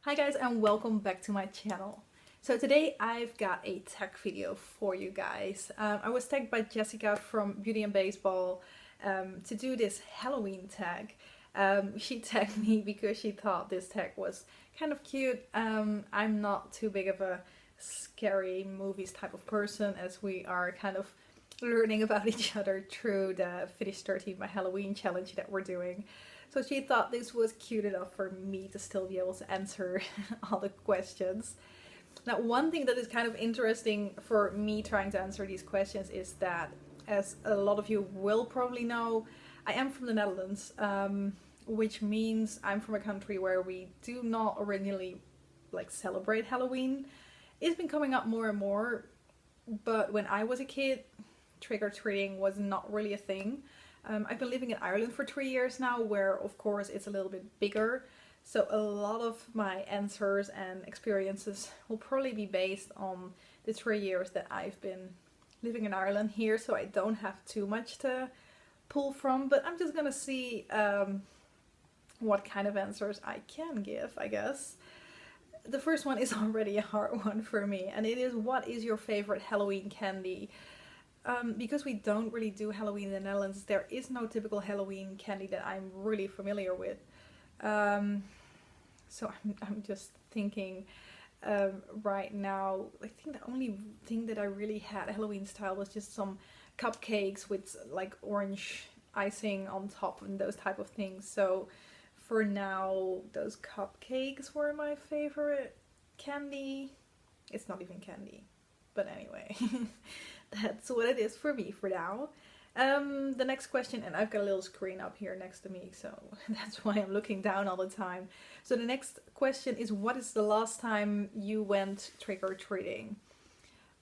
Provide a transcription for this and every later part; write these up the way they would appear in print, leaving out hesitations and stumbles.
Hi guys, and welcome back to my channel. So today I've got a tag video for you guys. I was tagged by Jessica from BeautyNBaseball to do this Halloween tag. She tagged me because she thought this tag was kind of cute. I'm not too big of a scary movies type of person, as we are kind of learning about each other through the Finish 13 My Halloween challenge that we're doing. So she thought this was cute enough for me to still be able to answer all the questions. Now, one thing that is kind of interesting for me trying to answer these questions is that, as a lot of you will probably know, I am from the Netherlands, which means I'm from a country where we do not originally celebrate Halloween. It's been coming up more and more, but when I was a kid, trick-or-treating was not really a thing. I've been living in Ireland for 3 years now, where of course it's a little bit bigger. So a lot of my answers and experiences will probably be based on the 3 years that I've been living in Ireland here. So I don't have too much to pull from, but I'm just gonna see what kind of answers I can give, I guess. The first one is already a hard one for me, and it is, what is your favorite Halloween candy? Because we don't really do Halloween in the Netherlands, there is no typical Halloween candy that I'm really familiar with. So I'm just thinking right now, I think the only thing that I really had Halloween style was just some cupcakes with like orange icing on top and those type of things. So for now, those cupcakes were my favorite candy. It's not even candy, but anyway. That's what it is for me for now. The next question, and I've got a little screen up here next to me, so that's why I'm looking down all the time. So the next question is, what is the last time you went trick-or-treating?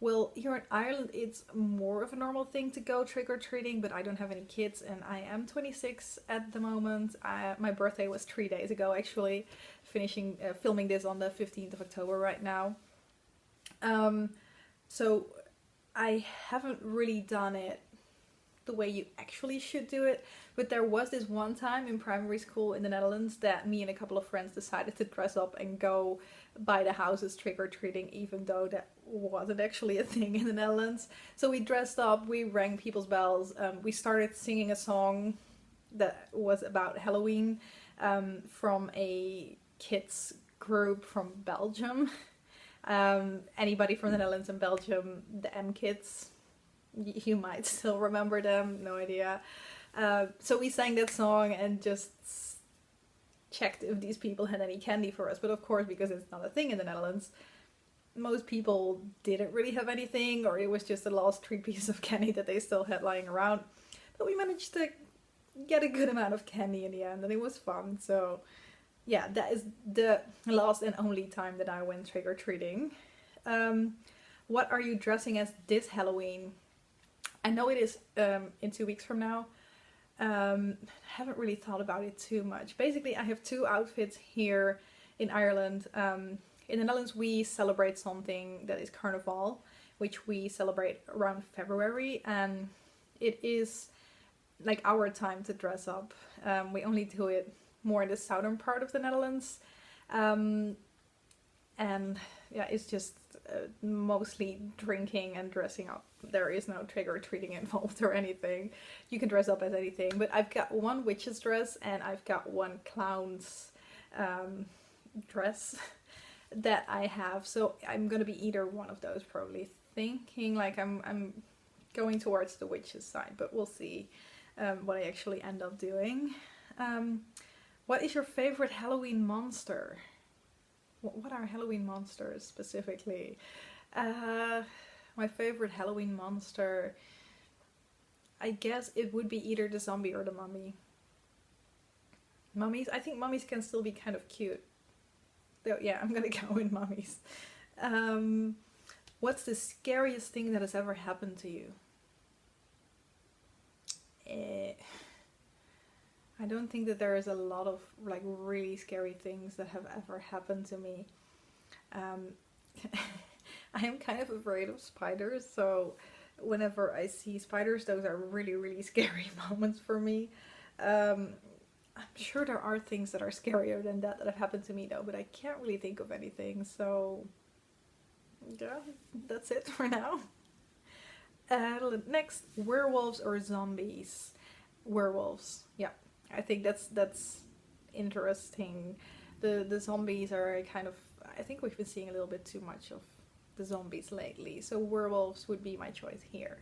Well, here in Ireland, it's more of a normal thing to go trick-or-treating, but I don't have any kids, and I am 26 at the moment. My birthday was 3 days ago, actually, filming this on the 15th of October right now. So I haven't really done it the way you actually should do it, but there was this one time in primary school in the Netherlands that me and a couple of friends decided to dress up and go by the houses trick-or-treating, even though that wasn't actually a thing in the Netherlands. So we dressed up, we rang people's bells, we started singing a song that was about Halloween, from a kids group from Belgium. Anybody from the Netherlands and Belgium, the M Kids, you might still remember them, no idea. So we sang that song and just checked if these people had any candy for us. But of course, because it's not a thing in the Netherlands, most people didn't really have anything, or it was just a lost 3 pieces of candy that they still had lying around. But we managed to get a good amount of candy in the end, and it was fun. So yeah, that is the last and only time that I went trick-or-treating. What are you dressing as this Halloween? I know it is in 2 weeks from now. Haven't really thought about it too much. Basically, I have 2 outfits here in Ireland. In the Netherlands, we celebrate something that is Carnival, which we celebrate around February, and it is like our time to dress up. We only do it more in the southern part of the Netherlands, and yeah, it's just mostly drinking and dressing up. There is no trick-or-treating involved or anything. You can dress up as anything, but I've got one witch's dress and I've got one clown's dress that I have, so I'm gonna be either one of those, probably. Thinking like I'm going towards the witch's side, but we'll see what I actually end up doing. What is your favorite Halloween monster? What are Halloween monsters specifically? My favorite Halloween monster, I guess it would be either the zombie or the mummy. Mummies? I think mummies can still be kind of cute. Though, yeah, I'm gonna go with mummies. What's the scariest thing that has ever happened to you? I don't think that there is a lot of like really scary things that have ever happened to me. I am kind of afraid of spiders, so whenever I see spiders, those are really, really scary moments for me. I'm sure there are things that are scarier than that have happened to me though, but I can't really think of anything. So yeah, that's it for now. Next, werewolves or zombies? Werewolves. Yeah, I think that's interesting. The zombies are kind of. I think we've been seeing a little bit too much of the zombies lately, so werewolves would be my choice here.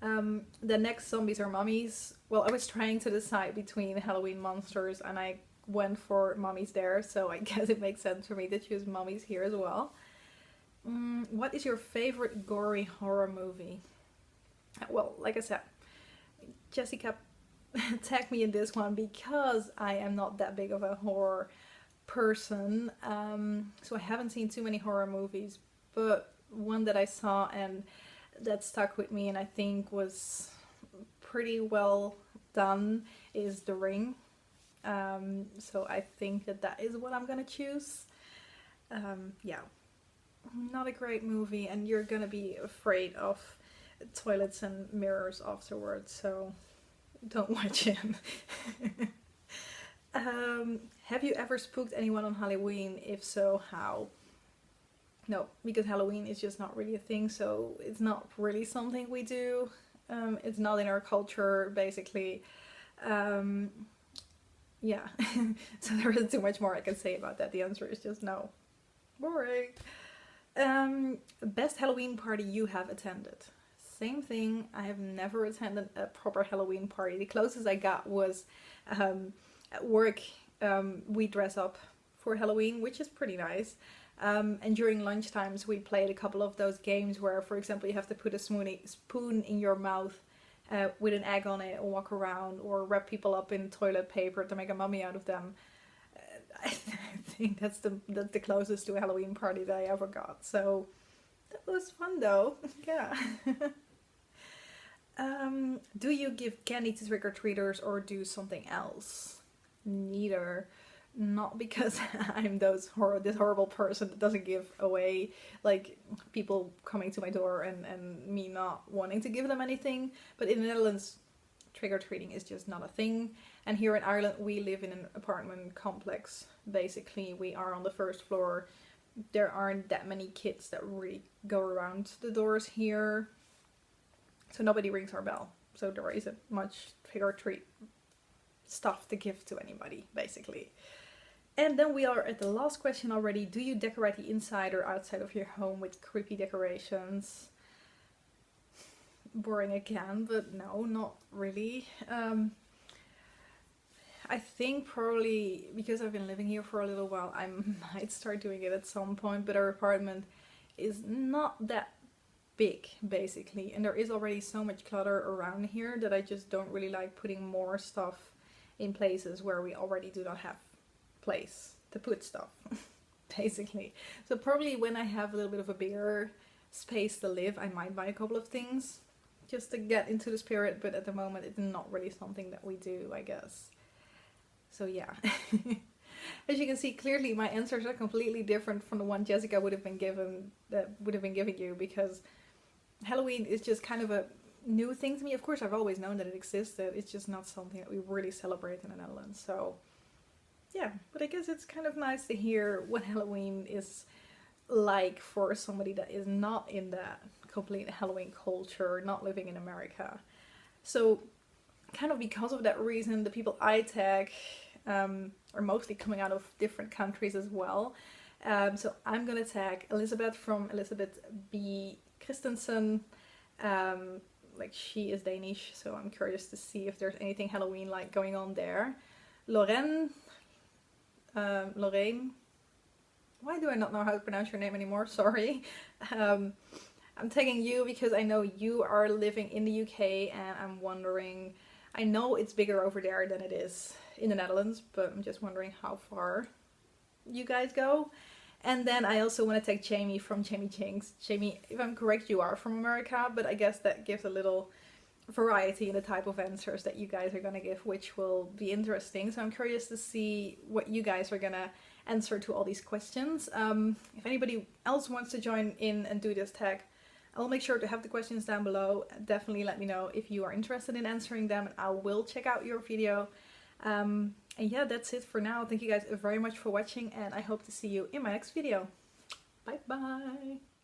The next, zombies or mummies. Well, I was trying to decide between Halloween monsters, and I went for mummies there, so I guess it makes sense for me to choose mummies here as well. What is your favorite gory horror movie? Well, like I said, Jessica tagged me in this one because I am not that big of a horror person. So I haven't seen too many horror movies, but one that I saw and that stuck with me and I think was pretty well done is The Ring. So I think that is what I'm gonna choose. Yeah, not a great movie, and you're gonna be afraid of toilets and mirrors afterwards, so don't watch it. Have you ever spooked anyone on Halloween? If so, how? No, because Halloween is just not really a thing, so it's not really something we do. It's not in our culture, basically. Yeah, so there isn't too much more I can say about that. The answer is just no. Boring. Best Halloween party you have attended? Same thing. I have never attended a proper Halloween party. The closest I got was at work. We dress up for Halloween, which is pretty nice. And during lunchtimes we played a couple of those games where, for example, you have to put a spoon in your mouth with an egg on it and walk around, or wrap people up in toilet paper to make a mummy out of them. I think that's the closest to a Halloween party that I ever got. So that was fun though. Yeah. Do you give candy to trick-or-treaters or do something else? Neither. Not because I'm this horrible person that doesn't give away, like, people coming to my door and me not wanting to give them anything. But in the Netherlands, trick-or-treating is just not a thing. And here in Ireland, we live in an apartment complex. Basically, we are on the first floor. There aren't that many kids that really go around the doors here. So nobody rings our bell. So there isn't much trick-or-treat stuff to give to anybody, basically. And then we are at the last question already. Do you decorate the inside or outside of your home with creepy decorations? Boring again, but no, not really. I think probably because I've been living here for a little while, I might start doing it at some point, but our apartment is not that big, basically. And there is already so much clutter around here that I just don't really like putting more stuff in places where we already do not have place to put stuff, basically. So probably when I have a little bit of a bigger space to live, I might buy a couple of things just to get into the spirit, but at the moment it's not really something that we do, I guess. So yeah. As you can see, clearly my answers are completely different from the one Jessica would have been giving you, because Halloween is just kind of a new thing to me. Of course, I've always known that it existed. It's just not something that we really celebrate in the Netherlands. So yeah, but I guess it's kind of nice to hear what Halloween is like for somebody that is not in that complete Halloween culture, not living in America. So kind of because of that reason, the people I tag are mostly coming out of different countries as well. So I'm gonna tag Elizabeth from Elizabeth B. Christensen. Like, she is Danish, so I'm curious to see if there's anything Halloween-like going on there. Lorraine. Why do I not know how to pronounce your name anymore? Sorry. I'm tagging you because I know you are living in the UK, and I'm wondering, I know it's bigger over there than it is in the Netherlands, but I'm just wondering how far you guys go. And then I also want to tag Jamie from Jamie Jinx. Jamie, if I'm correct, you are from America, but I guess that gives a little variety in the type of answers that you guys are going to give, which will be interesting. So I'm curious to see what you guys are going to answer to all these questions. If anybody else wants to join in and do this tag, I'll make sure to have the questions down below. Definitely let me know if you are interested in answering them, and I will check out your video. And yeah, that's it for now. Thank you guys very much for watching, and I hope to see you in my next video. Bye bye!